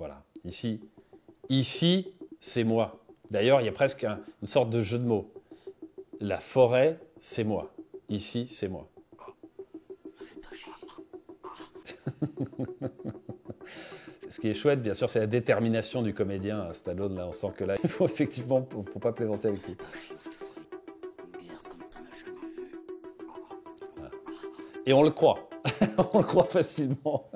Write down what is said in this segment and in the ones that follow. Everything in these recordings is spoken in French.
Voilà, ici, c'est moi. D'ailleurs, il y a presque une sorte de jeu de mots. La forêt, c'est moi. Ici, c'est moi. Ce qui est chouette, bien sûr, c'est la détermination du comédien Stallone. Là, on sent que là, il faut effectivement, faut pas plaisanter avec lui. Voilà. Et on le croit. On le croit facilement.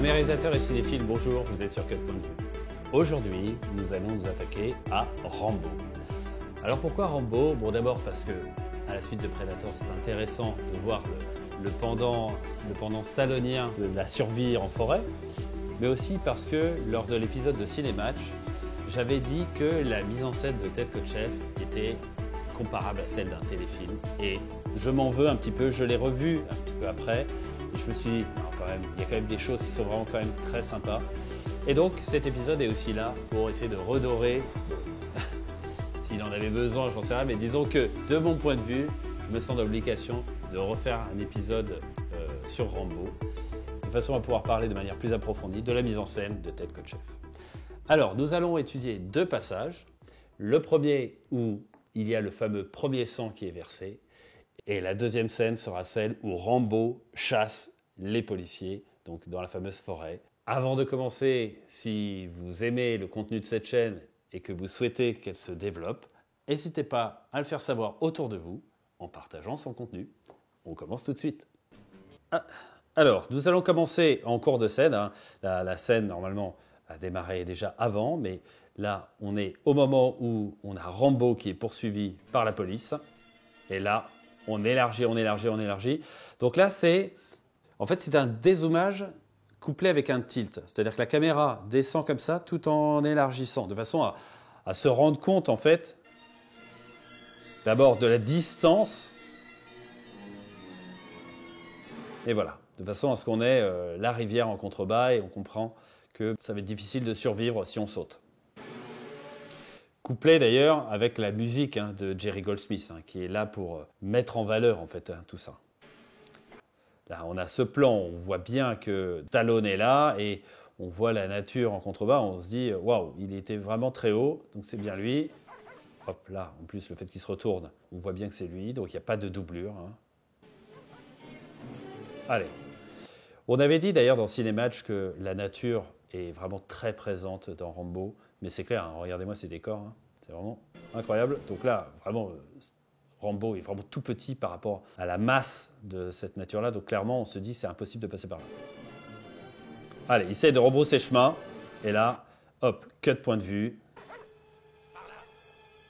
Mes réalisateurs et cinéphiles, bonjour, vous êtes sur Cut Point de Vue. Aujourd'hui, nous allons nous attaquer à Rambo. Alors pourquoi Rambo? Bon, d'abord parce que, à la suite de Predator, c'est intéressant de voir le pendant stallonien de la survie en forêt, mais aussi parce que, lors de l'épisode de Cinématch, j'avais dit que la mise en scène de Ted Kotcheff était comparable à celle d'un téléfilm, et je m'en veux un petit peu, je l'ai revu un petit peu après, et je me suis dit, il y a quand même des choses qui sont vraiment quand même très sympas. Et donc cet épisode est aussi là pour essayer de redorer, s'il en avait besoin, j'en sais rien, mais disons que de mon point de vue, je me sens d'obligation de refaire un épisode sur Rambo, de façon à pouvoir parler de manière plus approfondie de la mise en scène de Ted Kotcheff. Alors nous allons étudier deux passages. Le premier où il y a le fameux premier sang qui est versé, et la deuxième scène sera celle où Rambo chasse les policiers, donc dans la fameuse forêt. Avant de commencer, si vous aimez le contenu de cette chaîne et que vous souhaitez qu'elle se développe, n'hésitez pas à le faire savoir autour de vous en partageant son contenu. On commence tout de suite. Alors, nous allons commencer en cours de scène. La scène, normalement, a démarré déjà avant, mais là, on est au moment où on a Rambo qui est poursuivi par la police. Et là, on élargit. Donc là, c'est un dézoomage couplé avec un tilt. C'est-à-dire que la caméra descend comme ça tout en élargissant, de façon à se rendre compte, en fait, d'abord de la distance. Et voilà, de façon à ce qu'on ait la rivière en contrebas et on comprend que ça va être difficile de survivre si on saute. Couplé d'ailleurs avec la musique de Jerry Goldsmith, qui est là pour mettre en valeur en fait tout ça. Là, on a ce plan, on voit bien que Stallone est là et on voit la nature en contrebas. On se dit, waouh, il était vraiment très haut, donc c'est bien lui. Hop, là, en plus, le fait qu'il se retourne, on voit bien que c'est lui, donc il n'y a pas de doublure. Allez. On avait dit d'ailleurs dans Cinématch que la nature est vraiment très présente dans Rambo, mais c'est clair, regardez-moi ces décors, c'est vraiment incroyable. Donc là, vraiment, Rambo est vraiment tout petit par rapport à la masse de cette nature-là. Donc clairement, on se dit c'est impossible de passer par là. Allez, il essaie de rebrousser chemin. Et là, hop, cut point de vue.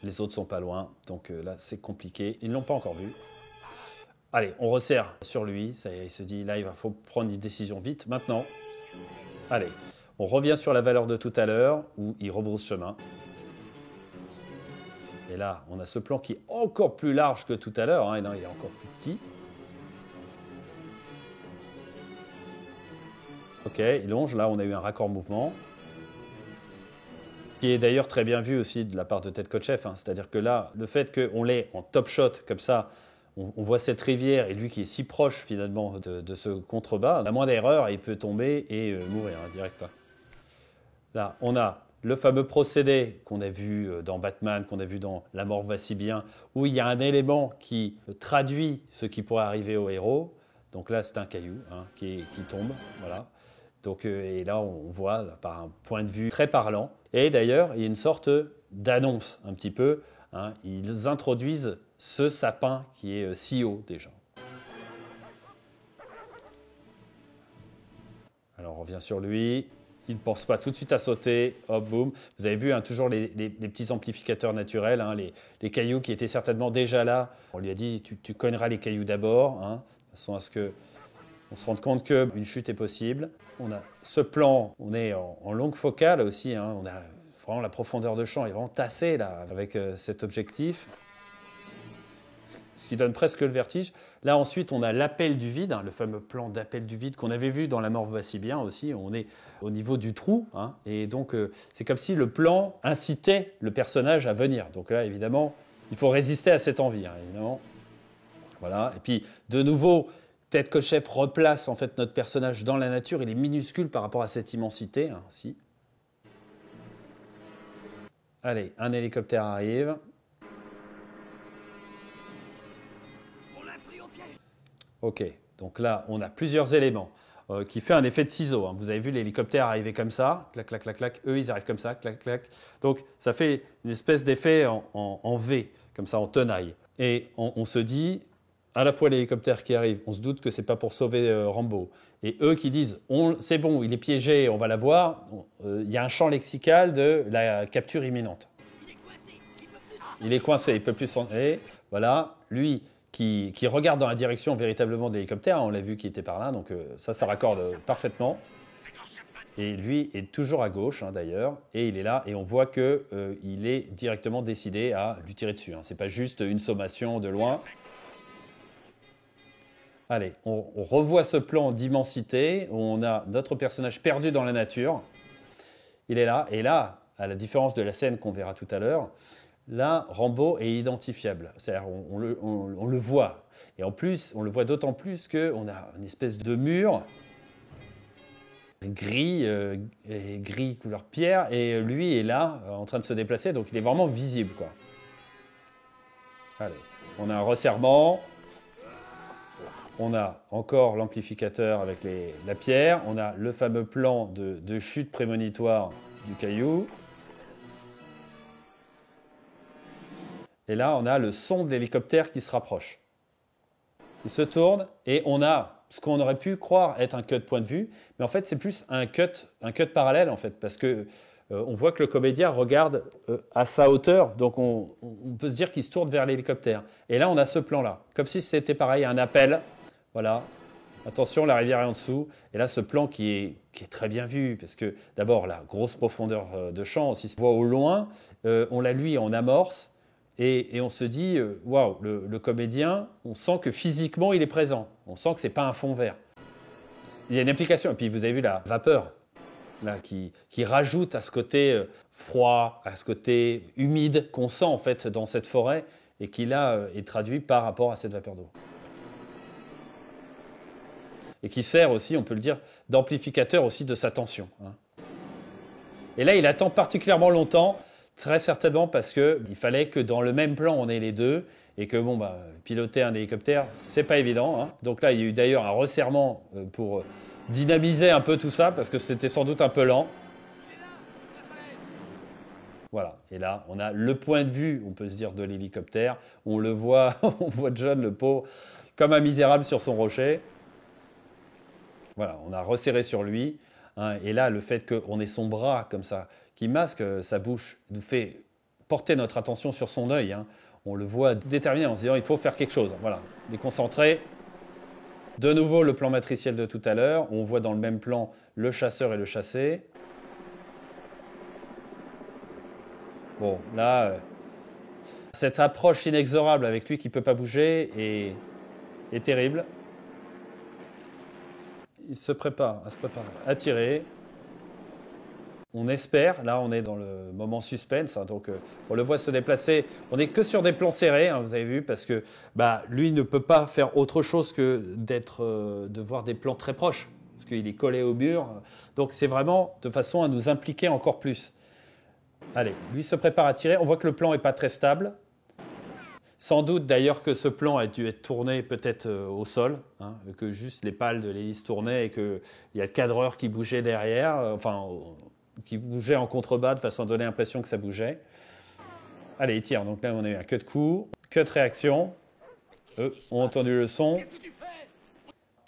Les autres sont pas loin. Donc là, c'est compliqué. Ils ne l'ont pas encore vu. Allez, on resserre sur lui. Ça y est, il se dit là, il faut prendre une décision vite. Maintenant, allez, on revient sur la valeur de tout à l'heure où il rebrousse chemin. Et là, on a ce plan qui est encore plus large que tout à l'heure. Non, il est encore plus petit. Ok, il longe. Là, on a eu un raccord mouvement. Qui est d'ailleurs très bien vu aussi de la part de Ted Kotcheff. C'est-à-dire que là, le fait qu'on l'ait en top shot, comme ça, on voit cette rivière et lui qui est si proche finalement de ce contrebas, la moindre erreur, il peut tomber et mourir direct. Là, on a le fameux procédé qu'on a vu dans Batman, qu'on a vu dans La mort va si bien, où il y a un élément qui traduit ce qui pourrait arriver au héros. Donc là, c'est un caillou qui tombe. Voilà. Donc, et là, on voit là, par un point de vue très parlant. Et d'ailleurs, il y a une sorte d'annonce un petit peu. Ils introduisent ce sapin qui est si haut déjà. Alors, on revient sur lui. Il ne pense pas tout de suite à sauter, hop, boum. Vous avez vu toujours les petits amplificateurs naturels, les cailloux qui étaient certainement déjà là. On lui a dit, tu cogneras les cailloux d'abord. façon à ce qu'on se rende compte qu'une chute est possible. On a ce plan, on est en longue focale aussi, hein, on a vraiment la profondeur de champ est vraiment tassée là, avec cet objectif, ce qui donne presque le vertige. Là ensuite on a l'appel du vide, hein, le fameux plan d'appel du vide qu'on avait vu dans La mort va si bien aussi, on est au niveau du trou, hein, et donc c'est comme si le plan incitait le personnage à venir. Donc là évidemment, il faut résister à cette envie, hein, évidemment. Voilà, et puis de nouveau, peut-être que Chef replace en fait notre personnage dans la nature, il est minuscule par rapport à cette immensité, hein, si. Allez, un hélicoptère arrive. Ok, donc là, on a plusieurs éléments qui fait un effet de ciseau, hein. Vous avez vu l'hélicoptère arriver comme ça, clac, clac, clac, clac. Eux, ils arrivent comme ça, clac, clac. Donc, ça fait une espèce d'effet en V, comme ça, en tenaille. Et on se dit, à la fois l'hélicoptère qui arrive, on se doute que ce n'est pas pour sauver Rambo. Et eux qui disent, c'est bon, il est piégé, on va l'avoir. Il y a un champ lexical de la capture imminente. Il est coincé, il ne peut plus s'en aller. Voilà, lui qui regarde dans la direction véritablement de l'hélicoptère, on l'a vu qu'il était par là, donc ça raccorde parfaitement. Et lui est toujours à gauche, hein, d'ailleurs, et il est là, et on voit qu'il est directement décidé à lui tirer dessus, hein. Ce n'est pas juste une sommation de loin. Allez, on revoit ce plan d'immensité, où on a notre personnage perdu dans la nature. Il est là, et là, à la différence de la scène qu'on verra tout à l'heure, là, Rambo est identifiable. C'est-à-dire, on le voit. Et en plus, on le voit d'autant plus qu'on a une espèce de mur gris, gris couleur pierre, et lui est là, en train de se déplacer, donc il est vraiment visible, quoi. Allez, on a un resserrement. On a encore l'amplificateur avec la pierre. On a le fameux plan de chute prémonitoire du caillou. Et là, on a le son de l'hélicoptère qui se rapproche. Il se tourne et on a ce qu'on aurait pu croire être un cut point de vue. Mais en fait, c'est plus un cut parallèle, en fait, parce que on voit que le comédien regarde à sa hauteur. Donc, on peut se dire qu'il se tourne vers l'hélicoptère. Et là, on a ce plan-là. Comme si c'était pareil, un appel. Voilà, attention, la rivière est en dessous. Et là, ce plan qui est très bien vu, parce que d'abord, la grosse profondeur de champ, si se voit au loin, on l'a lui en amorce, et on se dit, waouh, le comédien, on sent que physiquement, il est présent. On sent que ce n'est pas un fond vert. Il y a une implication. Et puis, vous avez vu la vapeur, là, qui rajoute à ce côté froid, à ce côté humide qu'on sent en fait dans cette forêt, et qui là est traduit par rapport à cette vapeur d'eau. Et qui sert aussi, on peut le dire, d'amplificateur aussi de sa tension, hein. Et là, il attend particulièrement longtemps, très certainement parce qu'il fallait que dans le même plan, on ait les deux, et que bon, piloter un hélicoptère, c'est pas évident, hein. Donc là, il y a eu d'ailleurs un resserrement pour dynamiser un peu tout ça, parce que c'était sans doute un peu lent. Voilà, et là, on a le point de vue, on peut se dire, de l'hélicoptère. On le voit, on voit John, le pauvre, comme un misérable sur son rocher. Voilà, on a resserré sur lui, hein, et là, le fait qu'on ait son bras comme ça, qui masque sa bouche, nous fait porter notre attention sur son œil, hein. On le voit déterminé en se disant il faut faire quelque chose. Voilà, il est concentré. De nouveau, le plan matriciel de tout à l'heure. On voit dans le même plan le chasseur et le chassé. Bon, là, cette approche inexorable avec lui qui ne peut pas bouger est terrible. Il se prépare à tirer. On espère, là on est dans le moment suspense, hein, donc on le voit se déplacer. On n'est que sur des plans serrés, hein, vous avez vu, parce que lui ne peut pas faire autre chose que de voir des plans très proches, parce qu'il est collé au mur. Donc c'est vraiment de façon à nous impliquer encore plus. Allez, lui se prépare à tirer. On voit que le plan n'est pas très stable. Sans doute d'ailleurs que ce plan a dû être tourné peut-être au sol, hein, que juste les pales de l'hélice tournaient et qu'il y a le cadreur qui bougeait derrière, qui bougeait en contrebas de façon à donner l'impression que ça bougeait. Allez, il tire. Donc là, on a eu un cut coup, cut réaction. Eux ont entendu le son.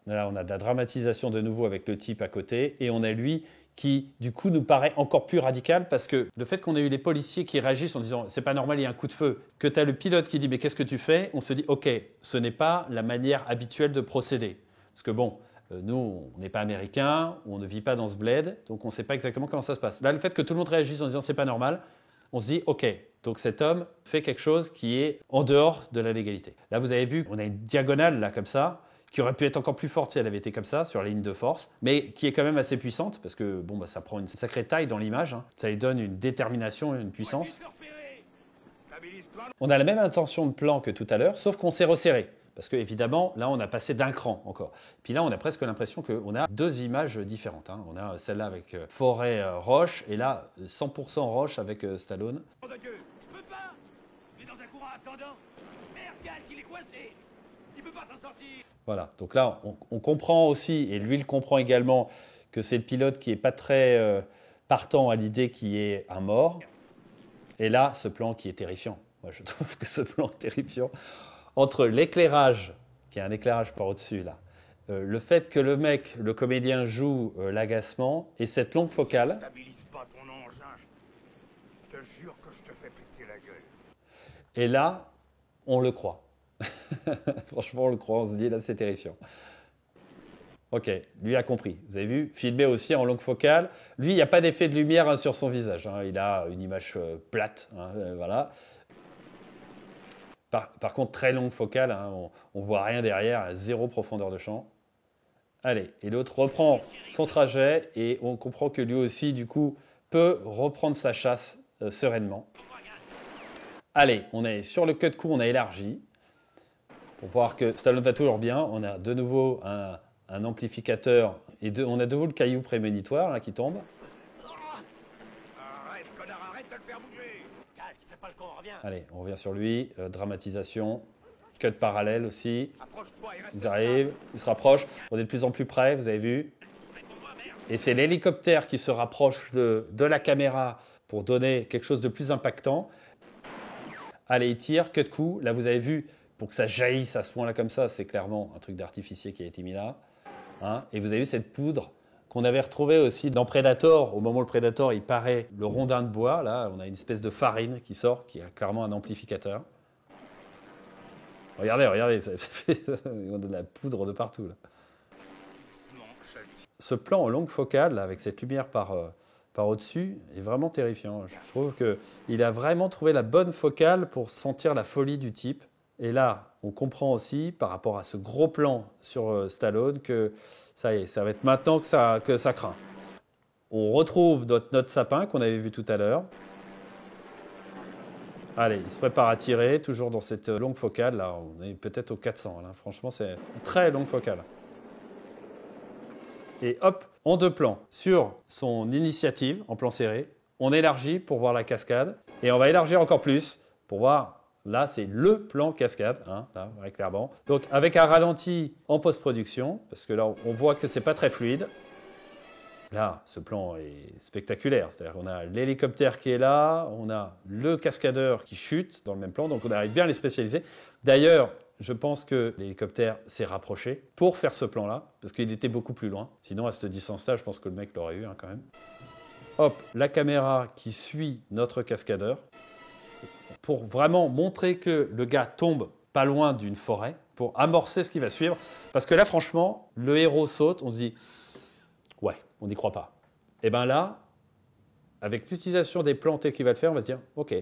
Là, on a de la dramatisation de nouveau avec le type à côté. Et on a lui qui du coup nous paraît encore plus radical parce que le fait qu'on ait eu les policiers qui réagissent en disant c'est pas normal, il y a un coup de feu, que tu as le pilote qui dit mais qu'est-ce que tu fais, on se dit ok, ce n'est pas la manière habituelle de procéder. Parce que bon, nous on n'est pas américains, on ne vit pas dans ce bled, donc on ne sait pas exactement comment ça se passe. Là le fait que tout le monde réagisse en disant c'est pas normal, on se dit ok, donc cet homme fait quelque chose qui est en dehors de la légalité. Là vous avez vu, on a une diagonale là comme ça, qui aurait pu être encore plus forte si elle avait été comme ça, sur la ligne de force, mais qui est quand même assez puissante, parce que bon, ça prend une sacrée taille dans l'image, hein. Ça lui donne une détermination et une puissance. On a la même intention de plan que tout à l'heure, sauf qu'on s'est resserré, parce que évidemment, là, on a passé d'un cran encore. Puis là, on a presque l'impression qu'on a deux images différentes, hein. On a celle-là avec forêt roche, et là, 100% roche avec Stallone. Je peux pas. Il est dans un courant ascendant. Merde, Gal, il est coincé. Il peut pas s'en sortir. Voilà, donc là, on comprend aussi, et lui, il comprend également, que c'est le pilote qui n'est pas très partant à l'idée qu'il y ait un mort. Et là, ce plan qui est terrifiant. Moi, je trouve que ce plan est terrifiant. Entre l'éclairage, qui est un éclairage par au-dessus, là, le fait que le mec, le comédien, joue l'agacement, et cette longue focale. Stabilise pas ton engin. Je te jure que je te fais péter la gueule. Et là, on le croit. Franchement, on le croit, on se dit là, c'est terrifiant. Ok, lui a compris. Vous avez vu, filmé aussi en longue focale. Lui, il n'y a pas d'effet de lumière sur son visage, hein. Il a une image plate, hein, voilà. Par contre, très longue focale, hein, on ne voit rien derrière, zéro profondeur de champ. Allez, et l'autre reprend son trajet et on comprend que lui aussi, du coup, peut reprendre sa chasse sereinement. Allez, on est sur le cut coup, on a élargi. Pour voir que Stallone va toujours bien, on a de nouveau un amplificateur et on a de nouveau le caillou prémonitoire là, qui tombe. Arrête, connard, arrête de le faire bouger. Gal, tu fais pas le con, reviens. Allez, on revient sur lui. Dramatisation. Cut parallèle aussi. Approche-toi et reste Ils arrivent, ils se rapprochent. On est de plus en plus près, vous avez vu. Et c'est l'hélicoptère qui se rapproche de la caméra pour donner quelque chose de plus impactant. Allez, il tire, cut coup. Là, vous avez vu. Pour que ça jaillisse à ce point-là comme ça, c'est clairement un truc d'artificier qui a été mis là. Hein. Et vous avez vu cette poudre qu'on avait retrouvée aussi dans Predator. Au moment où le Predator, il paraît le rondin de bois. Là, on a une espèce de farine qui sort, qui est clairement un amplificateur. Regardez, ça fait de la poudre de partout. Là. Ce plan en longue focale, là, avec cette lumière par au-dessus, est vraiment terrifiant. Je trouve qu'il a vraiment trouvé la bonne focale pour sentir la folie du type. Et là, on comprend aussi, par rapport à ce gros plan sur Stallone, que ça y est, ça va être maintenant que ça craint. On retrouve notre sapin qu'on avait vu tout à l'heure. Allez, il se prépare à tirer, toujours dans cette longue focale. Là, on est peut-être au 400. Là. Franchement, c'est une très longue focale. Et hop, en deux plans, sur son initiative, en plan serré, on élargit pour voir la cascade. Et on va élargir encore plus pour voir... Là, c'est le plan cascade, hein, là, ouais, clairement. Donc, avec un ralenti en post-production, parce que là, on voit que c'est pas très fluide. Là, ce plan est spectaculaire. C'est-à-dire qu'on a l'hélicoptère qui est là, on a le cascadeur qui chute dans le même plan, donc on arrive bien à les spécialiser. D'ailleurs, je pense que l'hélicoptère s'est rapproché pour faire ce plan-là, parce qu'il était beaucoup plus loin. Sinon, à cette distance-là, je pense que le mec l'aurait eu hein, quand même. Hop, la caméra qui suit notre cascadeur, pour vraiment montrer que le gars tombe pas loin d'une forêt, pour amorcer ce qui va suivre. Parce que là, franchement, le héros saute, on se dit, ouais, on n'y croit pas. Et bien là, avec l'utilisation des plans tels qu'il va le faire, on va se dire, ok,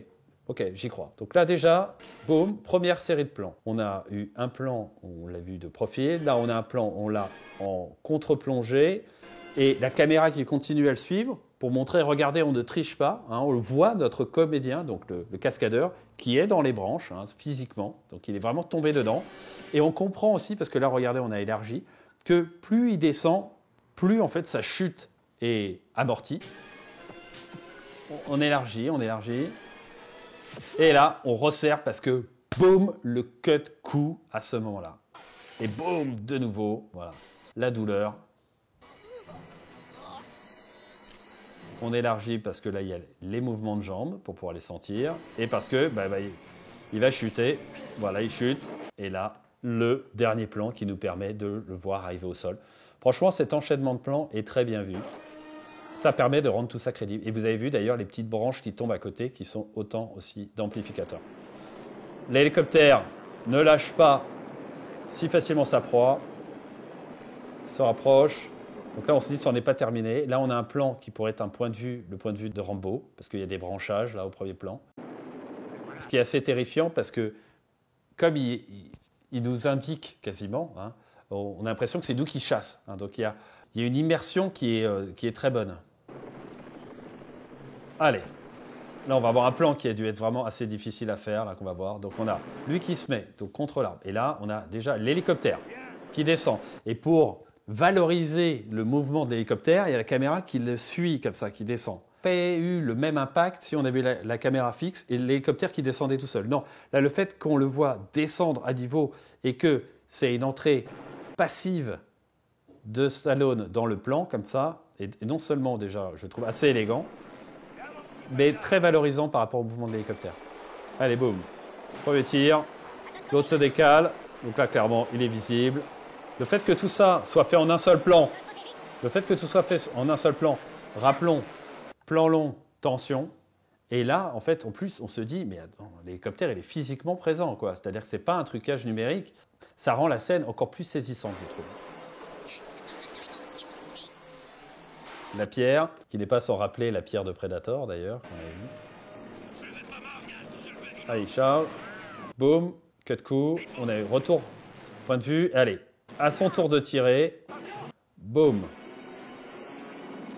j'y crois. Donc là déjà, boum, première série de plans. On a eu un plan, on l'a vu de profil. Là, on a un plan, on l'a en contre-plongée. Et la caméra qui continue à le suivre pour montrer, regardez, on ne triche pas. Hein, on le voit, notre comédien, donc le cascadeur, qui est dans les branches hein, physiquement. Donc il est vraiment tombé dedans. Et on comprend aussi, parce que là, regardez, on a élargi, que plus il descend, plus en fait sa chute est amortie. On élargit. Et là, on resserre parce que boum, le cut coup à ce moment-là. Et boum, de nouveau, voilà, la douleur. On élargit parce que là, il y a les mouvements de jambes pour pouvoir les sentir. Et parce que il va chuter. Voilà, il chute. Et là, le dernier plan qui nous permet de le voir arriver au sol. Franchement, cet enchaînement de plans est très bien vu. ça permet de rendre tout ça crédible. Et vous avez vu d'ailleurs les petites branches qui tombent à côté, qui sont autant aussi d'amplificateurs. L'hélicoptère ne lâche pas si facilement sa proie, se rapproche. Donc là, on se dit que ça n'en est pas terminé. Là, on a un plan qui pourrait être le point de vue de Rambo, parce qu'il y a des branchages là au premier plan. Ce qui est assez terrifiant, parce que comme il nous indique quasiment, hein, on a l'impression que c'est nous qui chasse. Hein, donc il y a une immersion qui est très bonne. Allez, là on va avoir un plan qui a dû être vraiment assez difficile à faire, là qu'on va voir. Donc on a lui qui se met donc, contre l'arbre. Et là, on a déjà l'hélicoptère qui descend. Et pour valoriser le mouvement de l'hélicoptère, il y a la caméra qui le suit comme ça, qui descend. Pas eu le même impact si on avait la caméra fixe et l'hélicoptère qui descendait tout seul. Non, là le fait qu'on le voit descendre à niveau et que c'est une entrée passive de Stallone dans le plan comme ça, et non seulement déjà je trouve assez élégant, mais très valorisant par rapport au mouvement de l'hélicoptère. Allez, boum, premier tir, l'autre se décale, donc là clairement il est visible. Le fait que tout ça soit fait en un seul plan, rappelons, plan long, tension, et là, en fait, en plus, on se dit, mais attends, l'hélicoptère, il est physiquement présent, quoi. C'est-à-dire que ce n'est pas un trucage numérique, ça rend la scène encore plus saisissante, je trouve. La pierre, qui n'est pas sans rappeler la pierre de Predator, d'ailleurs, qu'on a vu. Allez, Charles, boum, cut coup, on a eu retour, point de vue, allez. À son tour de tirer, boum,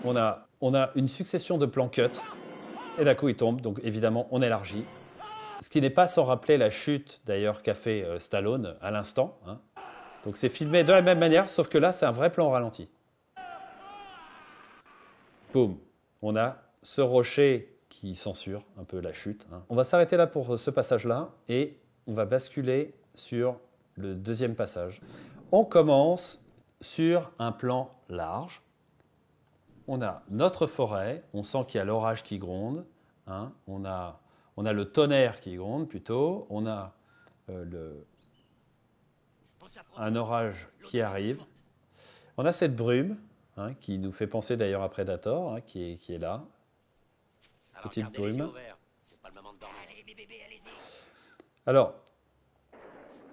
on a une succession de plans cut, et d'un coup il tombe, donc évidemment on élargit. Ce qui n'est pas sans rappeler la chute d'ailleurs qu'a fait Stallone à l'instant. Hein. Donc c'est filmé de la même manière, sauf que là c'est un vrai plan au ralenti. Boum, on a ce rocher qui censure un peu la chute. Hein. On va s'arrêter là pour ce passage-là, et on va basculer sur le deuxième passage. On commence sur un plan large. On a notre forêt, on sent qu'il y a l'orage qui gronde. Hein. On a le tonnerre qui gronde plutôt. On a un orage qui arrive. On a cette brume hein, qui nous fait penser d'ailleurs à Predator, hein, qui est là. Petite brume. Alors,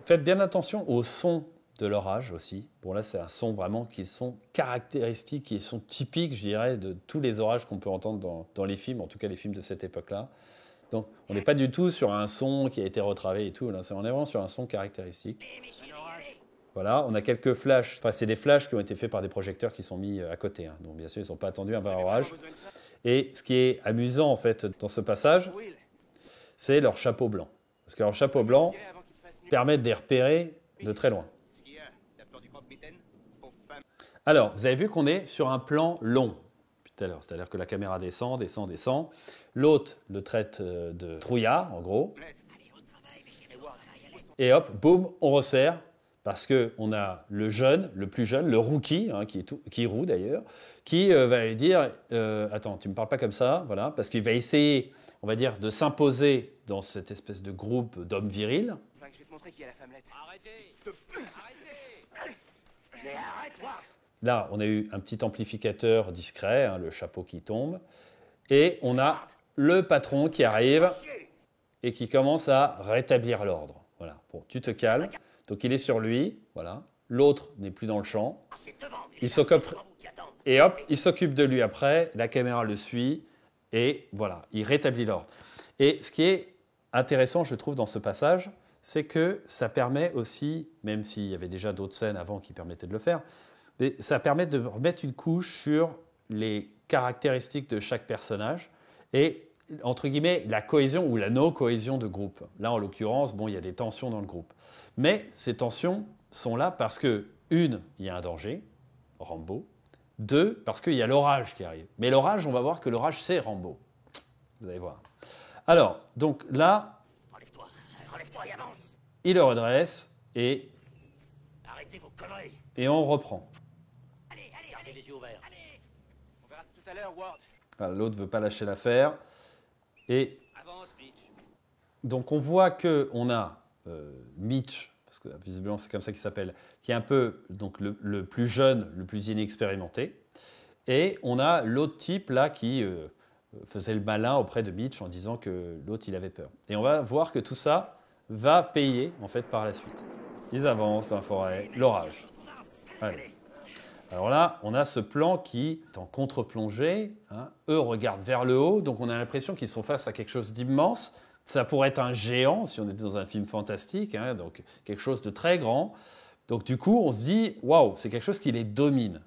faites bien attention au son de l'orage aussi. Bon là c'est un son vraiment qui sont caractéristiques, qui sont typiques je dirais de tous les orages qu'on peut entendre dans les films, en tout cas les films de cette époque-là. Donc on n'est pas du tout sur un son qui a été retravaillé et tout, là, on est vraiment sur un son caractéristique. Voilà, on a quelques flashs, enfin c'est des flashs qui ont été faits par des projecteurs qui sont mis à côté, hein. Donc bien sûr ils ne sont pas attendus à un vrai orage. Et ce qui est amusant en fait dans ce passage, c'est leur chapeau blanc. Parce que leur chapeau blanc permet de les repérer de très loin. Alors, vous avez vu qu'on est sur un plan long tout à l'heure, c'est-à-dire que la caméra descend. L'autre le traite de trouillard, en gros. Et hop, boum, on resserre, parce qu'on a le jeune, le plus jeune, le rookie, hein, qui est roux d'ailleurs, qui va lui dire attends, tu ne me parles pas comme ça, voilà, parce qu'il va essayer, on va dire, de s'imposer dans cette espèce de groupe d'hommes virils. Je vais te montrer qui a la femmelette. Arrêtez. Mais arrête-toi. Là, on a eu un petit amplificateur discret, hein, le chapeau qui tombe, et on a le patron qui arrive et qui commence à rétablir l'ordre. Voilà. Bon, tu te calmes. Donc il est sur lui, voilà. L'autre n'est plus dans le champ. Il s'occupe et hop, il s'occupe de lui après. La caméra le suit et voilà, il rétablit l'ordre. Et ce qui est intéressant, je trouve, dans ce passage, c'est que ça permet aussi, même s'il y avait déjà d'autres scènes avant qui permettaient de le faire, mais ça permet de remettre une couche sur les caractéristiques de chaque personnage et, entre guillemets, la cohésion ou la non-cohésion de groupe. Là, en l'occurrence, bon, il y a des tensions dans le groupe. Mais ces tensions sont là parce que, une, il y a un danger, Rambo. Deux, parce qu'il y a l'orage qui arrive. Mais l'orage, on va voir que l'orage, c'est Rambo. Vous allez voir. Alors, donc là, Relève-toi et avance. il le redresse et Arrêtez vos conneries. on reprend. Gardez les yeux ouverts. Allez. On verra ça tout à l'heure, Ward. Voilà, l'autre ne veut pas lâcher l'affaire. Et Avance, Mitch. donc, on voit qu'on a Mitch, parce que visiblement c'est comme ça qu'il s'appelle, qui est un peu donc, le plus jeune, le plus inexpérimenté. Et on a l'autre type là qui faisait le malin auprès de Mitch en disant que l'autre il avait peur. Et on va voir que tout ça va payer en fait par la suite. Ils avancent dans la forêt, l'orage. Allez. Alors là, on a ce plan qui est en contre-plongée. Hein. Eux regardent vers le haut, donc on a l'impression qu'ils sont face à quelque chose d'immense. Ça pourrait être un géant si on était dans un film fantastique, hein, donc quelque chose de très grand. Donc du coup, on se dit, waouh, c'est quelque chose qui les domine.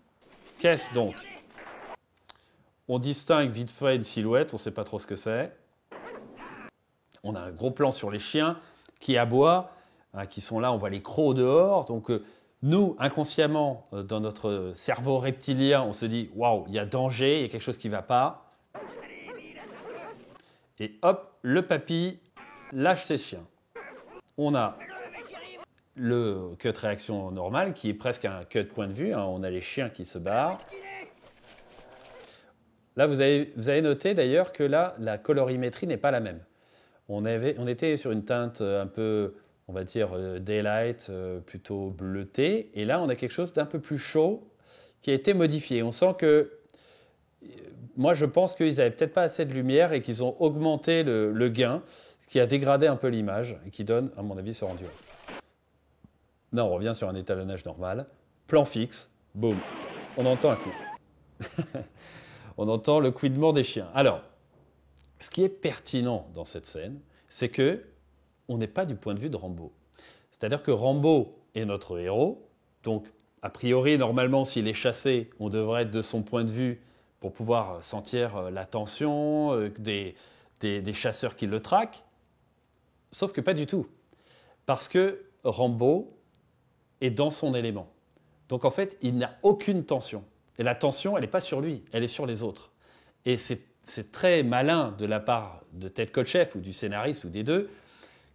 Qu'est-ce donc? On distingue vite fait une silhouette, on ne sait pas trop ce que c'est. On a un gros plan sur les chiens qui aboient, hein, qui sont là, on voit les crocs dehors. Donc nous, inconsciemment, dans notre cerveau reptilien, on se dit, waouh, il y a danger, il y a quelque chose qui ne va pas. Et hop, le papy lâche ses chiens. On a le cut réaction normale, qui est presque un cut point de vue. Hein, on a les chiens qui se barrent. Là, vous avez noté d'ailleurs que là, la colorimétrie n'est pas la même. On était sur une teinte un peu, on va dire, daylight, plutôt bleutée. Et là, on a quelque chose d'un peu plus chaud qui a été modifié. On sent que, moi, je pense qu'ils n'avaient peut-être pas assez de lumière et qu'ils ont augmenté le gain, ce qui a dégradé un peu l'image et qui donne, à mon avis, ce rendu. Là, on revient sur un étalonnage normal. Plan fixe, boum, on entend un coup. On entend le couinement des chiens. Alors, ce qui est pertinent dans cette scène, c'est que on n'est pas du point de vue de Rambo. C'est-à-dire que Rambo est notre héros, donc a priori, normalement, s'il est chassé, on devrait être de son point de vue pour pouvoir sentir la tension des chasseurs qui le traquent, sauf que pas du tout. Parce que Rambo est dans son élément. Donc en fait, il n'a aucune tension. Et la tension, elle n'est pas sur lui, elle est sur les autres. Et c'est très malin de la part de Ted Kotcheff ou du scénariste ou des deux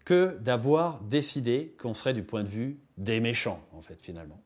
que d'avoir décidé qu'on serait du point de vue des méchants, en fait, finalement.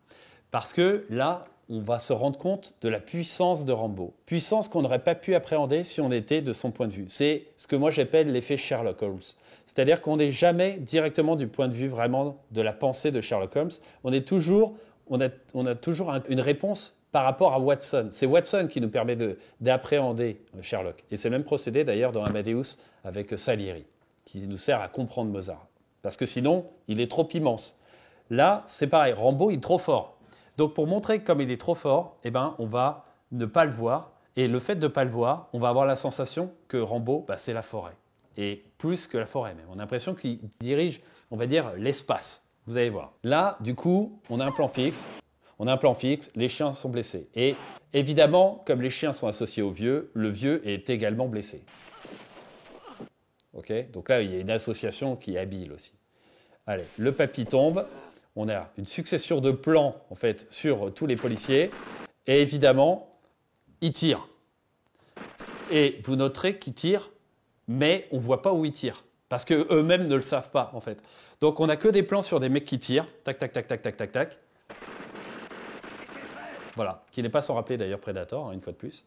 Parce que là, on va se rendre compte de la puissance de Rambo. Puissance qu'on n'aurait pas pu appréhender si on était de son point de vue. C'est ce que moi j'appelle l'effet Sherlock Holmes. C'est-à-dire qu'on n'est jamais directement du point de vue vraiment de la pensée de Sherlock Holmes. On a toujours une réponse par rapport à Watson. C'est Watson qui nous permet d'appréhender Sherlock. Et c'est le même procédé d'ailleurs dans Amadeus avec Salieri, qui nous sert à comprendre Mozart. Parce que sinon, il est trop immense. Là, c'est pareil, Rambo, il est trop fort. Donc pour montrer comme il est trop fort, eh ben, on va ne pas le voir. Et le fait de ne pas le voir, on va avoir la sensation que Rambo, c'est la forêt. Et plus que la forêt même. On a l'impression qu'il dirige, on va dire, l'espace. Vous allez voir. Là, du coup, on a un plan fixe. Les chiens sont blessés. Et évidemment, comme les chiens sont associés au vieux, le vieux est également blessé. Okay, donc là, il y a une association qui est habile aussi. Allez, le papy tombe. On a une succession de plans, en fait, sur tous les policiers. Et évidemment, ils tirent. Et vous noterez qu'ils tirent, mais on ne voit pas où ils tirent. Parce qu'eux-mêmes ne le savent pas, en fait. Donc, on n'a que des plans sur des mecs qui tirent. Tac, tac, tac, tac, tac, tac, tac. Voilà, qui n'est pas sans rappeler d'ailleurs Predator, hein, une fois de plus.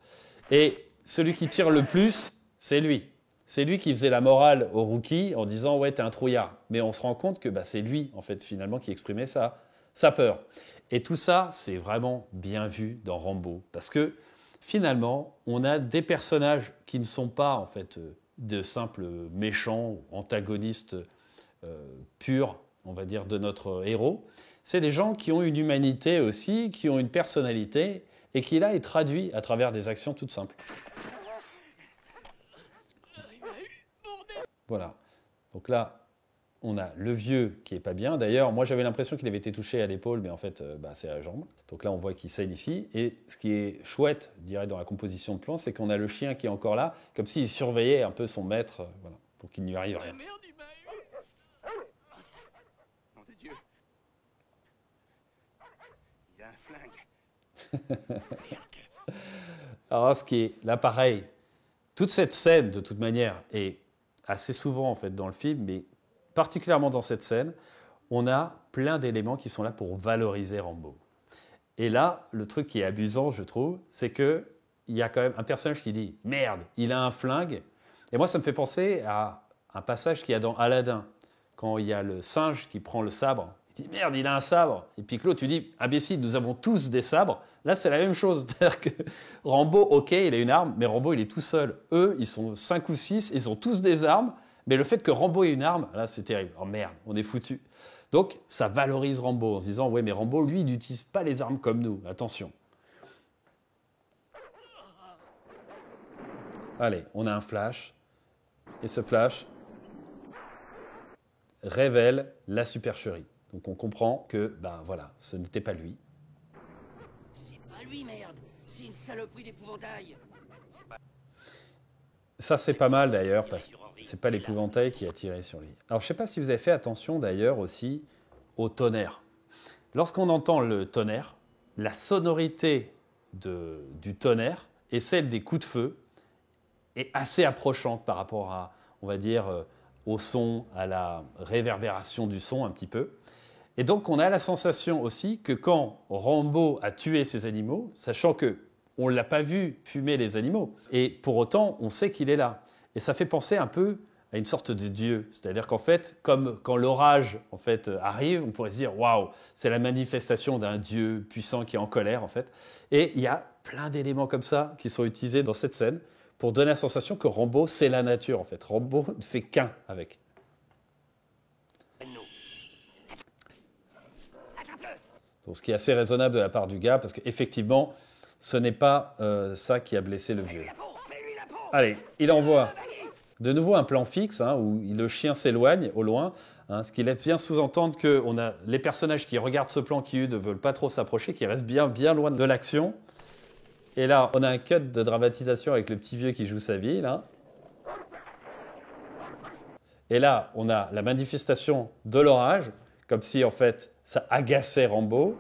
Et celui qui tire le plus, c'est lui. C'est lui qui faisait la morale au rookie en disant « ouais, t'es un trouillard ». Mais on se rend compte que c'est lui, en fait, finalement, qui exprimait sa peur. Et tout ça, c'est vraiment bien vu dans Rambo. Parce que, finalement, on a des personnages qui ne sont pas, en fait, de simples méchants, antagonistes purs, on va dire, de notre héros. C'est des gens qui ont une humanité aussi, qui ont une personnalité, et qui là est traduit à travers des actions toutes simples. Voilà. Donc là, on a le vieux qui est pas bien. D'ailleurs, moi j'avais l'impression qu'il avait été touché à l'épaule, mais en fait, c'est à la jambe. Donc là, on voit qu'il saigne ici. Et ce qui est chouette, je dirais, dans la composition de plan, c'est qu'on a le chien qui est encore là, comme s'il surveillait un peu son maître, voilà, pour qu'il ne lui arrive rien. Alors, ce qui est là, pareil, toute cette scène, de toute manière, est assez souvent en fait dans le film, mais particulièrement dans cette scène, on a plein d'éléments qui sont là pour valoriser Rambo. Et là, le truc qui est amusant, je trouve, c'est qu'il y a quand même un personnage qui dit « Merde, il a un flingue ». Et moi, ça me fait penser à un passage qu'il y a dans Aladdin, quand il y a le singe qui prend le sabre. Il Tu dis, merde, il a un sabre. Et puis que l'autre, tu dis, imbécile, nous avons tous des sabres. Là, c'est la même chose. C'est-à-dire que Rambo, ok, il a une arme, mais Rambo, il est tout seul. Eux, ils sont 5 ou 6, ils ont tous des armes. Mais le fait que Rambo ait une arme, là, c'est terrible. Oh merde, on est foutu. Donc, ça valorise Rambo en se disant, ouais, mais Rambo, lui, il n'utilise pas les armes comme nous. Attention. Allez, on a un flash. Et ce flash révèle la supercherie. Donc, on comprend que, ben voilà, ce n'était pas lui. C'est pas lui, merde. C'est une saloperie d'épouvantail. Ça, c'est pas mal d'ailleurs, parce que c'est pas l'épouvantail qui a tiré sur lui. Alors, je sais pas si vous avez fait attention d'ailleurs aussi au tonnerre. Lorsqu'on entend le tonnerre, la sonorité du tonnerre et celle des coups de feu est assez approchante par rapport à, on va dire, au son, à la réverbération du son un petit peu. Et donc, on a la sensation aussi que quand Rambo a tué ces animaux, sachant que on ne l'a pas vu fumer les animaux. Et pour autant, on sait qu'il est là. Et ça fait penser un peu à une sorte de dieu. C'est-à-dire qu'en fait, comme quand l'orage en fait, arrive, on pourrait se dire « Waouh, c'est la manifestation d'un dieu puissant qui est en colère. » en fait. Et il y a plein d'éléments comme ça qui sont utilisés dans cette scène pour donner la sensation que Rambo, c'est la nature. En fait. Rambo ne fait qu'un avec. Donc, ce qui est assez raisonnable de la part du gars, parce qu'effectivement, ce n'est pas ça qui a blessé le vieux. Allez, il envoie de nouveau un plan fixe où le chien s'éloigne au loin, ce qui laisse bien sous-entendre qu'on a les personnages qui regardent ce plan qui, eux, ne veulent pas trop s'approcher, qui restent bien loin de l'action. Et là, on a un cut de dramatisation avec le petit vieux qui joue sa vie. Là. Et là, on a la manifestation de l'orage, comme si, en fait, ça agaçait Rambo.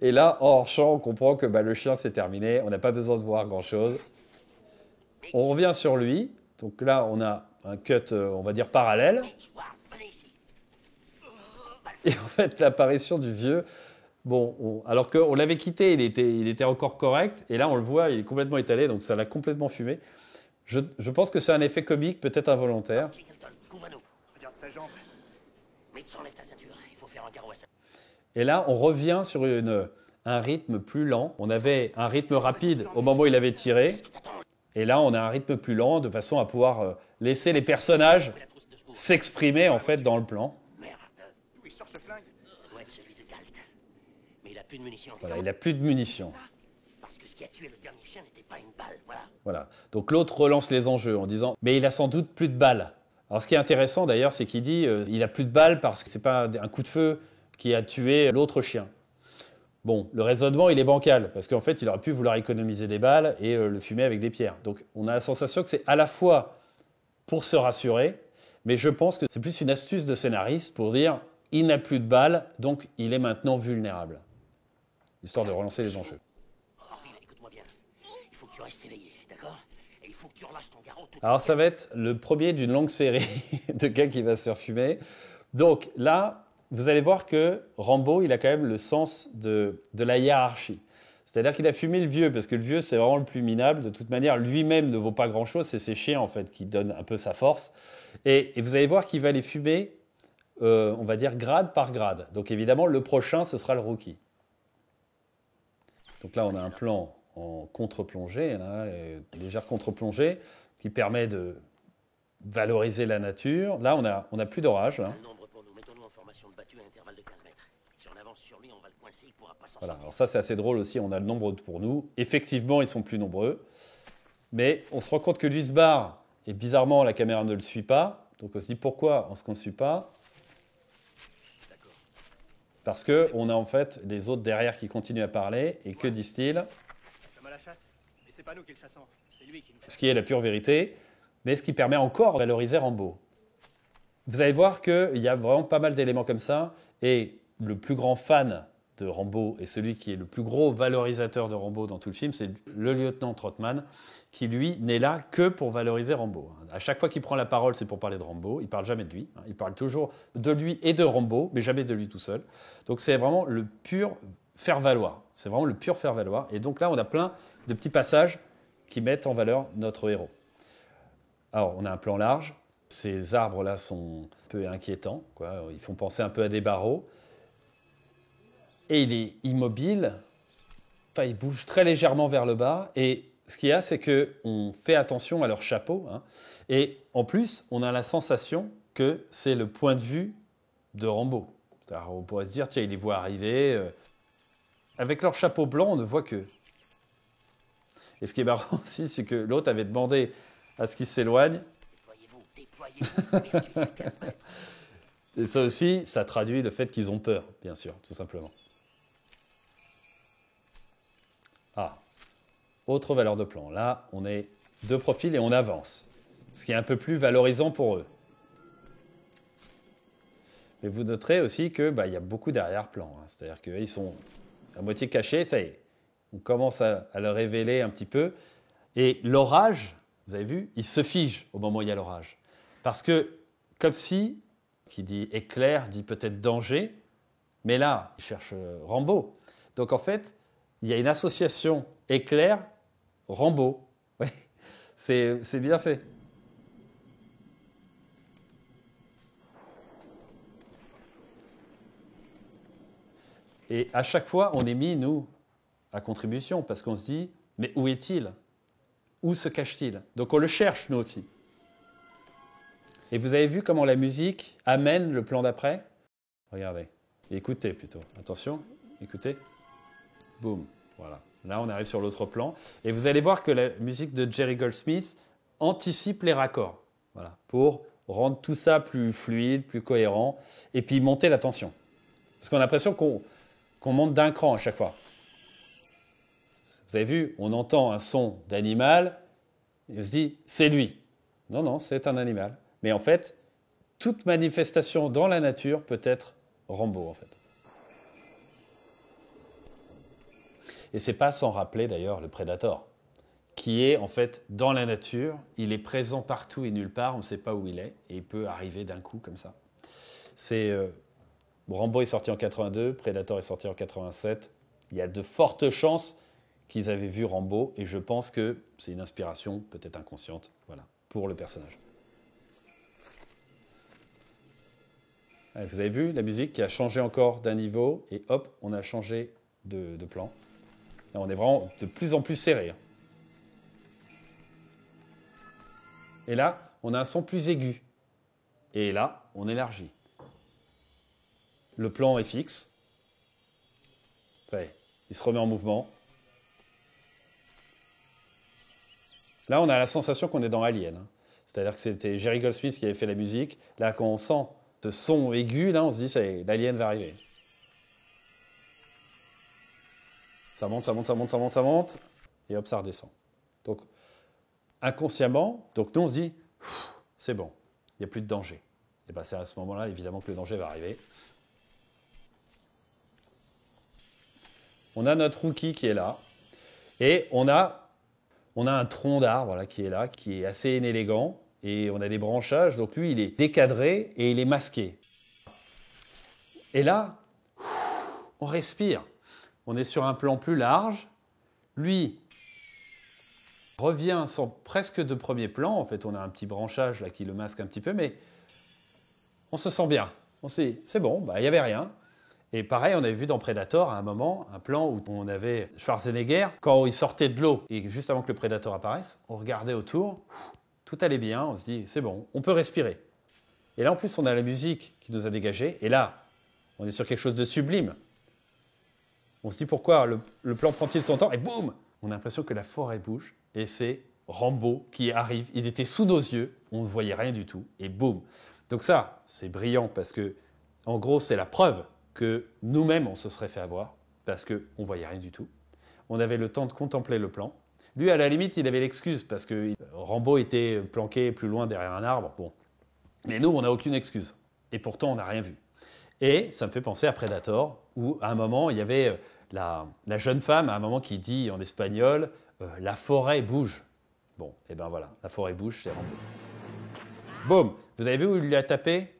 Et là, hors champ, on comprend que le chien, c'est terminé. On n'a pas besoin de voir grand-chose. On revient sur lui. Donc là, on a un cut, on va dire, parallèle. Et en fait, l'apparition du vieux, alors qu'on l'avait quitté, il était encore correct. Et là, on le voit, il est complètement étalé, donc ça l'a complètement fumé. Je pense que c'est un effet comique, peut-être involontaire. Et là, on revient sur un rythme plus lent. On avait un rythme rapide au moment où il avait tiré. Et là, on a un rythme plus lent de façon à pouvoir laisser les personnages s'exprimer en fait dans le plan. Voilà, il n'a plus de munitions. Voilà. Donc l'autre relance les enjeux en disant « mais il a sans doute plus de balles ». Alors ce qui est intéressant d'ailleurs, c'est qu'il dit « il a plus de balles parce que ce n'est pas un coup de feu qui a tué l'autre chien ». Bon, le raisonnement, il est bancal, parce qu'en fait, il aurait pu vouloir économiser des balles et le fumer avec des pierres. Donc, on a la sensation que c'est à la fois pour se rassurer, mais je pense que c'est plus une astuce de scénariste pour dire « il n'a plus de balles, donc il est maintenant vulnérable », histoire de relancer les enjeux. Écoute-moi bien. Il faut que tu restes éveillé, d'accord ? Et il faut que tu relâches ton garrot. Alors, ça va être le premier d'une longue série de gars qui va se faire fumer. Donc, là... vous allez voir que Rambo, il a quand même le sens de la hiérarchie. C'est-à-dire qu'il a fumé le vieux, parce que le vieux, c'est vraiment le plus minable. De toute manière, lui-même ne vaut pas grand-chose. C'est ses chiens, en fait, qui donnent un peu sa force. Et vous allez voir qu'il va les fumer, on va dire, grade par grade. Donc, évidemment, le prochain, ce sera le rookie. Donc là, on a un plan en contre-plongée, légère contre-plongée, qui permet de valoriser la nature. Là, on a plus d'orage, là. Voilà, alors ça c'est assez drôle aussi, on a le nombre pour nous. Effectivement, ils sont plus nombreux. Mais on se rend compte que lui se barre, et bizarrement, la caméra ne le suit pas. Donc on se dit pourquoi est-ce qu'on ne le suit pas ? Parce qu'on a en fait les autres derrière qui continuent à parler, et que disent-ils ? Ce qui est la pure vérité, mais ce qui permet encore de valoriser Rambo. Vous allez voir qu'il y a vraiment pas mal d'éléments comme ça, et le plus grand fan de Rambo et celui qui est le plus gros valorisateur de Rambo dans tout le film, c'est le lieutenant Trotman, qui lui n'est là que pour valoriser Rambo. À chaque fois qu'il prend la parole, c'est pour parler de Rambo. Il ne parle jamais de lui. Il parle toujours de lui et de Rambo, mais jamais de lui tout seul. Donc c'est vraiment le pur faire-valoir. C'est vraiment le pur faire-valoir. Et donc là, on a plein de petits passages qui mettent en valeur notre héros. Alors, on a un plan large. Ces arbres-là sont un peu inquiétants, quoi. Ils font penser un peu à des barreaux. Et il est immobile, enfin, il bouge très légèrement vers le bas. Et ce qu'il y a, c'est qu'on fait attention à leur chapeau. Hein. Et en plus, on a la sensation que c'est le point de vue de Rambo. Alors, on pourrait se dire, tiens, il les voit arriver. Avec leur chapeau blanc, on ne voit que. Et ce qui est marrant aussi, c'est que l'autre avait demandé à ce qu'il s'éloigne. Déployez-vous. Et ça aussi, ça traduit le fait qu'ils ont peur, bien sûr, tout simplement. Ah, autre valeur de plan. Là, on est de profil et on avance. Ce qui est un peu plus valorisant pour eux. Mais vous noterez aussi qu'il y a beaucoup d'arrière-plan. Hein. C'est-à-dire qu'ils sont à moitié cachés, ça y est. On commence à le révéler un petit peu. Et l'orage, vous avez vu, il se fige au moment où il y a l'orage. Parce que, comme si, qui dit éclair, dit peut-être danger, mais là, il cherche Rambo. Donc en fait, il y a une association éclair-Rambo. Oui, c'est bien fait. Et à chaque fois, on est mis, nous, à contribution, parce qu'on se dit, mais où est-il? Où se cache-t-il? Donc on le cherche, nous aussi. Et vous avez vu comment la musique amène le plan d'après? Regardez. Écoutez plutôt. Attention, écoutez. Boum. Voilà. Là, on arrive sur l'autre plan. Et vous allez voir que la musique de Jerry Goldsmith anticipe les raccords. Voilà. Pour rendre tout ça plus fluide, plus cohérent. Et puis monter la tension. Parce qu'on a l'impression qu'on monte d'un cran à chaque fois. Vous avez vu, on entend un son d'animal, et on se dit, c'est lui. Non, non, c'est un animal. Mais en fait, toute manifestation dans la nature peut être Rambo, en fait. Et c'est pas sans rappeler, d'ailleurs, le Predator, qui est, en fait, dans la nature, il est présent partout et nulle part, on ne sait pas où il est, et il peut arriver d'un coup, comme ça. Rambo est sorti en 82, Predator est sorti en 87. Il y a de fortes chances qu'ils avaient vu Rambo, et je pense que c'est une inspiration, peut-être inconsciente, voilà, pour le personnage. Allez, vous avez vu la musique qui a changé encore d'un niveau, et hop, on a changé de plan. Là, on est vraiment de plus en plus serré. Et là, on a un son plus aigu. Et là, on élargit. Le plan est fixe. Ça y est, il se remet en mouvement. Là, on a la sensation qu'on est dans Alien. Hein. C'est-à-dire que c'était Jerry Goldsmith qui avait fait la musique. Là, quand on sent ce son aigu, là, on se dit, ça y est, l'Alien va arriver. Ça monte, ça monte, ça monte, ça monte, ça monte. Et hop, ça redescend. Donc, inconsciemment, donc nous, on se dit, c'est bon, il n'y a plus de danger. Et bien, c'est à ce moment-là, évidemment, que le danger va arriver. On a notre rookie qui est là. Et on a un tronc d'arbre là, qui est là, qui est assez inélégant. Et on a des branchages. Donc lui, il est décadré et il est masqué. Et là, on respire. On est sur un plan plus large. Lui revient sans presque de premier plan. En fait, on a un petit branchage là qui le masque un petit peu. Mais on se sent bien. On se dit, c'est bon, il n'y avait rien. Et pareil, on avait vu dans Predator à un moment un plan où on avait Schwarzenegger, quand il sortait de l'eau et juste avant que le Predator apparaisse, on regardait autour, tout allait bien, on se dit c'est bon, on peut respirer. Et là en plus on a la musique qui nous a dégagé, et là on est sur quelque chose de sublime. On se dit pourquoi le plan prend-il son temps, et boum, on a l'impression que la forêt bouge, et c'est Rambo qui arrive, il était sous nos yeux, on ne voyait rien du tout, et boum. Donc ça, c'est brillant parce que en gros c'est la preuve que nous-mêmes, on se serait fait avoir, parce qu'on ne voyait rien du tout. On avait le temps de contempler le plan. Lui, à la limite, il avait l'excuse, parce que Rambo était planqué plus loin derrière un arbre. Bon. Mais nous, on n'a aucune excuse. Et pourtant, on n'a rien vu. Et ça me fait penser à Predator, où à un moment, il y avait la jeune femme, à un moment, qui dit en espagnol « La forêt bouge ». Bon, et ben voilà, la forêt bouge, c'est Rambo. Boum. Vous avez vu où il lui a tapé ?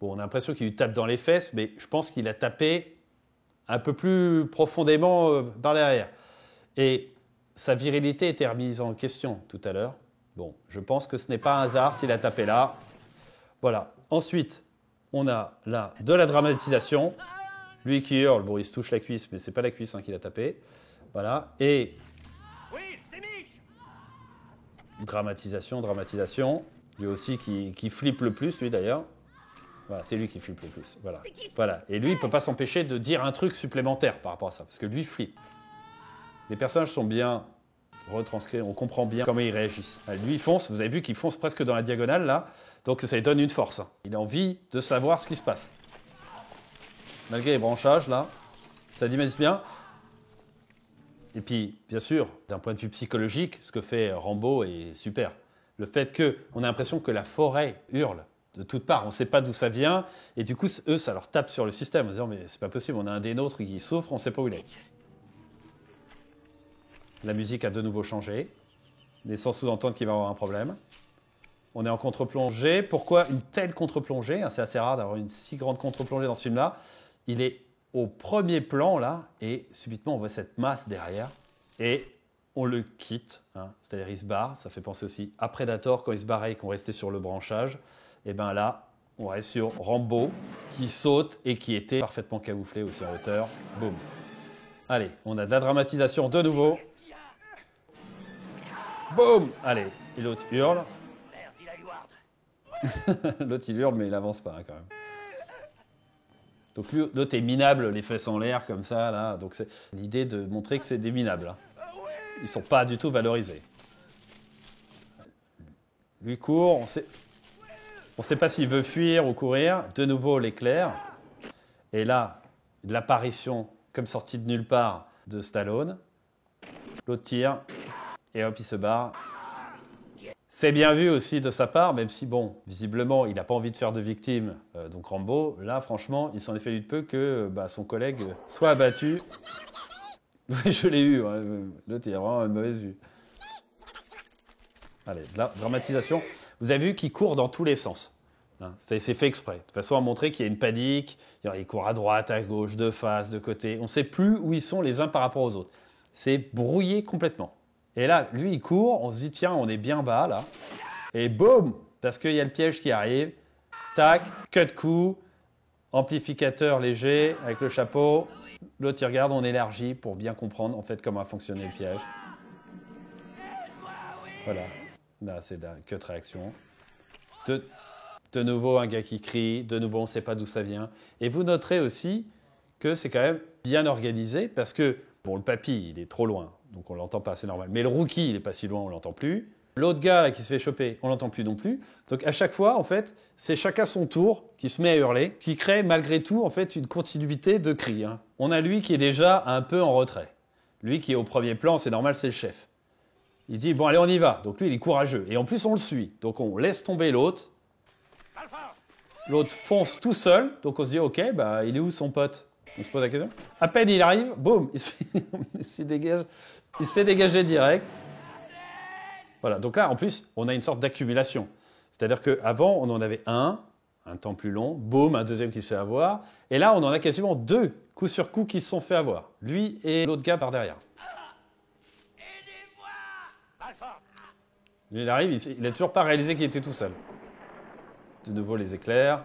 Bon, on a l'impression qu'il lui tape dans les fesses, mais je pense qu'il a tapé un peu plus profondément par derrière. Et sa virilité était remise en question tout à l'heure. Bon, je pense que ce n'est pas un hasard s'il a tapé là. Voilà. Ensuite, on a là de la dramatisation. Lui qui hurle, bon, il se touche la cuisse, mais c'est pas la cuisse qu'il a tapé. Voilà. Et Oui, c'est Mich. dramatisation. Lui aussi qui flippe le plus, lui d'ailleurs. Voilà, c'est lui qui flippe le plus. Voilà. Voilà. Et lui, il ne peut pas s'empêcher de dire un truc supplémentaire par rapport à ça, parce que lui flippe. Les personnages sont bien retranscrits, on comprend bien comment ils réagissent. Lui, il fonce, vous avez vu qu'il fonce presque dans la diagonale, là, donc ça lui donne une force. Il a envie de savoir ce qui se passe. Malgré les branchages, là, ça dynamise bien. Et puis, bien sûr, d'un point de vue psychologique, ce que fait Rambo est super. Le fait qu'on a l'impression que la forêt hurle de toutes parts, on ne sait pas d'où ça vient, et du coup, eux, ça leur tape sur le système, en disant, mais c'est pas possible, on a un des nôtres qui souffre, on ne sait pas où il est. La musique a de nouveau changé, laissant sous-entendre qu'il va y avoir un problème. On est en contre-plongée. Pourquoi une telle contre-plongée? C'est assez rare d'avoir une si grande contre-plongée dans ce film-là. Il est au premier plan, là, et subitement, on voit cette masse derrière, et on le quitte. C'est-à-dire, il se barre. Ça fait penser aussi à Predator, quand il se barrait et qu'on restait sur le branchage. Et bien là, on reste sur Rambo, qui saute et qui était parfaitement camouflé aussi en hauteur. Boum. Allez, on a de la dramatisation de nouveau. Boum! Allez, et l'autre hurle. Merde, il a eu Ward. L'autre, il hurle, mais il avance pas, quand même. Donc l'autre est minable, les fesses en l'air, comme ça, là. Donc c'est l'idée de montrer que c'est des minables. Ils sont pas du tout valorisés. Lui court, on sait pas s'il veut fuir ou courir. De nouveau, l'éclair. Et là, de l'apparition, comme sortie de nulle part, de Stallone. L'autre tire. Et hop, il se barre. C'est bien vu aussi de sa part, même si, bon, visiblement, il n'a pas envie de faire de victime. Donc Rambo, là, franchement, il s'en est fallu de peu que son collègue soit abattu. Je l'ai eu, l'autre, il a vraiment une mauvaise vue. Allez, de la dramatisation. Vous avez vu qu'il court dans tous les sens. C'est fait exprès, de façon à montrer qu'il y a une panique. Il court à droite, à gauche, de face, de côté. On ne sait plus où ils sont les uns par rapport aux autres. C'est brouillé complètement. Et là, lui, il court, on se dit, tiens, on est bien bas, là. Et boum, parce qu'il y a le piège qui arrive. Tac, cut coup, amplificateur léger, avec le chapeau. L'autre, il regarde, on élargit pour bien comprendre, en fait, comment a fonctionné le piège. Voilà. Là, c'est la cut réaction. De nouveau, un gars qui crie. De nouveau, on ne sait pas d'où ça vient. Et vous noterez aussi que c'est quand même bien organisé, parce que, bon, le papy, il est trop loin. Donc on ne l'entend pas, c'est normal. Mais le rookie, il n'est pas si loin, on ne l'entend plus. L'autre gars là, qui se fait choper, on ne l'entend plus non plus. Donc à chaque fois, en fait, c'est chacun son tour qui se met à hurler, qui crée malgré tout en fait une continuité de cris. On a lui qui est déjà un peu en retrait. Lui qui est au premier plan, c'est normal, c'est le chef. Il dit, bon allez, on y va. Donc lui, il est courageux. Et en plus, on le suit. Donc on laisse tomber l'autre. L'autre fonce tout seul. Donc on se dit, ok, il est où son pote? On se pose la question. À peine il arrive, boum, il se fait dégager direct. Voilà, donc là, en plus, on a une sorte d'accumulation. C'est-à-dire qu'avant, on en avait un temps plus long, boum, un deuxième qui se fait avoir. Et là, on en a quasiment deux, coup sur coup, qui se sont fait avoir. Lui et l'autre gars par derrière. Lui, il arrive, il n'a toujours pas réalisé qu'il était tout seul. De nouveau, les éclairs.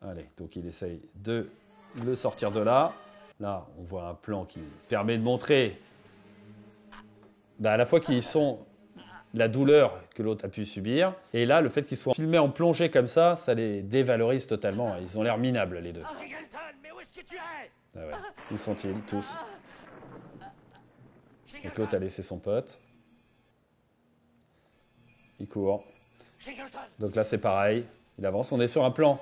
Allez, donc il essaye de le sortir de là. Là, on voit un plan qui permet de montrer à la fois qu'ils sont la douleur que l'autre a pu subir. Et là, le fait qu'ils soient filmés en plongée comme ça les dévalorise totalement. Ils ont l'air minables, les deux. Mais où est-ce que tu es? Ah ouais. Où sont-ils, tous? Donc l'autre a laissé son pote. Il court. Donc là, c'est pareil. Il avance. On est sur un plan.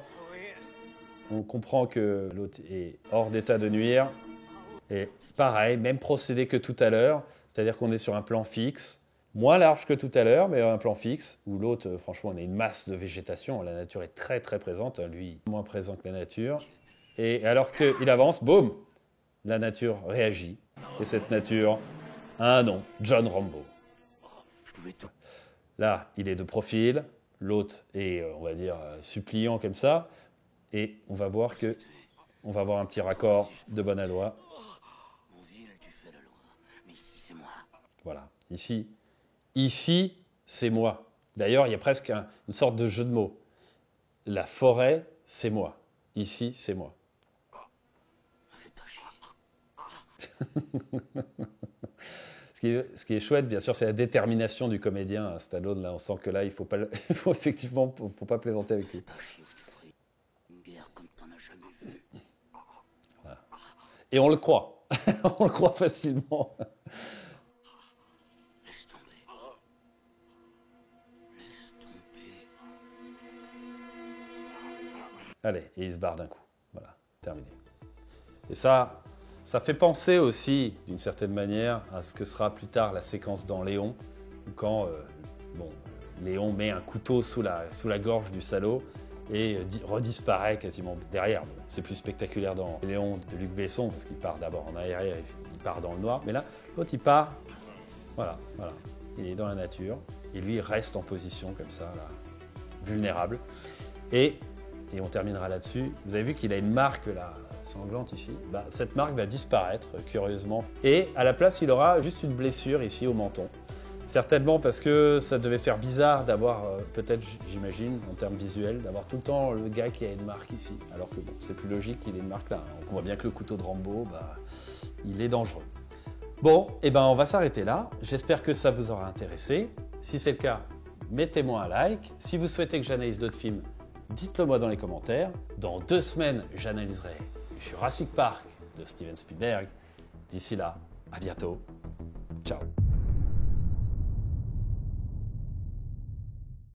On comprend que l'autre est hors d'état de nuire. Et pareil, même procédé que tout à l'heure. C'est-à-dire qu'on est sur un plan fixe. Moins large que tout à l'heure, mais un plan fixe. Où l'autre, franchement, on a une masse de végétation. La nature est très, très présente. Lui, moins présent que la nature. Et alors qu'il avance, boum, la nature réagit. Et cette nature a un nom, John Rambo. Là, il est de profil. L'autre est, on va dire, suppliant comme ça. Et on va voir que on va avoir un petit raccord de bonne aloi. Mon ville, tu fais de loin. Mais ici, c'est moi. Voilà, ici, c'est moi. D'ailleurs, il y a presque une sorte de jeu de mots. La forêt, c'est moi. Ici, c'est moi. Fais pas chier. Ce qui est chouette, bien sûr, c'est la détermination du comédien à Stallone. Là, on sent que là, il faut effectivement, faut pas plaisanter avec lui. Fais pas chier ou je te ferai une guerre comme t'en as jamais vu. Voilà. Et on le croit. On le croit facilement. Laisse tomber. Laisse tomber. Allez, et il se barre d'un coup. Voilà, terminé. Et ça fait penser aussi, d'une certaine manière, à ce que sera plus tard la séquence dans Léon, où quand Léon met un couteau sous la gorge du salaud et redisparaît quasiment derrière. Bon, c'est plus spectaculaire dans Léon de Luc Besson, parce qu'il part d'abord en aérien, il part dans le noir. Mais là, l'autre, il part, voilà. Il est dans la nature, et lui, il reste en position comme ça, là, vulnérable. Et on terminera là-dessus. Vous avez vu qu'il a une marque là, sanglante ici. Bah, cette marque va disparaître, curieusement. Et à la place, il aura juste une blessure ici au menton. Certainement parce que ça devait faire bizarre d'avoir, peut-être j'imagine, en termes visuels, d'avoir tout le temps le gars qui a une marque ici. Alors que bon, c'est plus logique qu'il ait une marque là. On voit bien que le couteau de Rambo, il est dangereux. Bon, et ben on va s'arrêter là. J'espère que ça vous aura intéressé. Si c'est le cas, mettez-moi un like. Si vous souhaitez que j'analyse d'autres films, dites-le moi dans les commentaires. Dans 2 semaines, j'analyserai Jurassic Park de Steven Spielberg. D'ici là, à bientôt. Ciao.